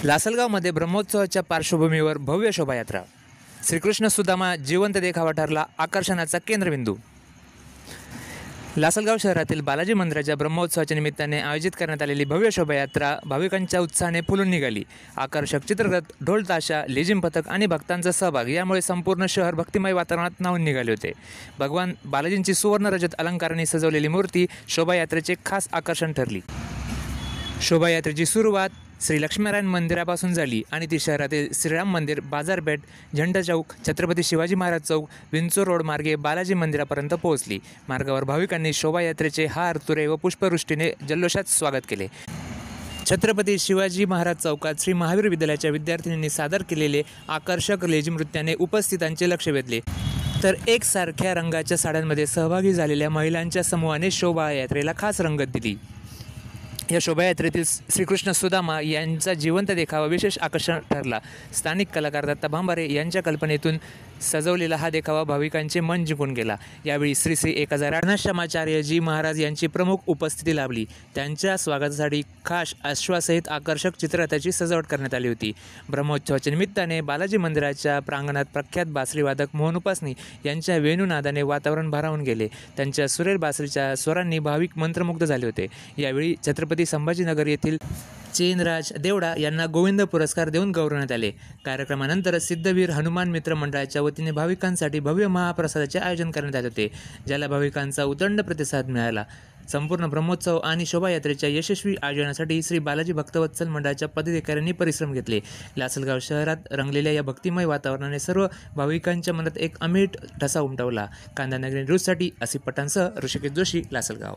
लासलगावमध्ये ब्रह्मोत्सवाच्या पार्श्वभूमीवर भव्य शोभायात्रा. श्रीकृष्ण सुदामा जिवंत देखावा ठरला आकर्षणाचा केंद्रबिंदू. लासलगाव शहरातील बालाजी मंदिराच्या ब्रह्मोत्सवाच्या निमित्ताने आयोजित करण्यात आलेली भव्य शोभायात्रा भाविकांच्या उत्साहाने फुलून निघाली. आकर्षक चित्ररथ, ढोल ताशा, लेझिम पथक आणि भक्तांचा सहभाग यामुळे संपूर्ण शहर भक्तिमय वातावरणात न्हाऊन निघाले होते. भगवान बालाजींची सुवर्ण रजत अलंकाराने सजवलेली मूर्ती शोभायात्रेचे खास आकर्षण ठरली. शोभायात्रेची सुरुवात श्री लक्ष्मीनारायण मंदिरापासून झाली आणि ती शहरातील श्रीराम मंदिर, बाजारपेठ, झेंडा चौक, छत्रपती शिवाजी महाराज चौक, विंचूर रोड मार्गे बालाजी मंदिरापर्यंत पोहोचली. मार्गावर भाविकांनी शोभायात्रेचे हार, तुरे व पुष्पवृष्टीने जल्लोषात स्वागत केले. छत्रपती शिवाजी महाराज चौकात श्री महावीर विद्यालयाच्या विद्यार्थिनींनी सादर केलेले आकर्षक लेझिम नृत्याने उपस्थितांचे लक्ष वेधले. तर एकसारख्या रंगाच्या साड्यांमध्ये सहभागी झालेल्या महिलांच्या समूहाने शोभायात्रेला खास रंगत दिली. या शोभायात्रेतील श्रीकृष्ण सुदामा यांचा जिवंत देखावा विशेष आकर्षण ठरला. स्थानिक कलाकार दत्ता भांबारे यांच्या कल्पनेतून सजवलेला हा देखावा भाविकांचे मन जिंकून गेला. यावेळी श्री श्री 1008 श्यामाचार्यजी महाराज यांची प्रमुख उपस्थिती लाभली. त्यांच्या स्वागतासाठी खास अश्वासहित आकर्षक चित्ररथाची सजावट करण्यात आली होती. ब्रह्मोत्सवाच्या निमित्ताने बालाजी मंदिराच्या प्रांगणात प्रख्यात बासरीवादक मोहन उपासनी यांच्या वेणुनादाने वातावरण भारावून गेले. त्यांच्या सुरेल बासरीच्या स्वरांनी भाविक मंत्रमुग्ध झाले होते. यावेळी छत्रपती संभाजीनगर येथील चेनराज देवडा यांना गोविंद पुरस्कार देऊन गौरवण्यात आले. कार्यक्रमानंतर सिद्धवीर हनुमान मित्र मंडळाच्या वतीने भाविकांसाठी भव्य महाप्रसादाचे आयोजन करण्यात आले होते, ज्याला भाविकांचा उदंड प्रतिसाद मिळाला. संपूर्ण ब्रह्मोत्सव आणि शोभायात्रेच्या यशस्वी आयोजनासाठी श्री बालाजी भक्तवत्सल मंडळाच्या पदाधिकाऱ्यांनी परिश्रम घेतले. लासलगाव शहरात रंगलेल्या या भक्तिमय वातावरणाने सर्व भाविकांच्या मनात एक अमीट ठसा उमटवला. कांदा नगरी न्यूजसाठी आसिफ पठाणसह ऋषिकेश जोशी, लासलगाव.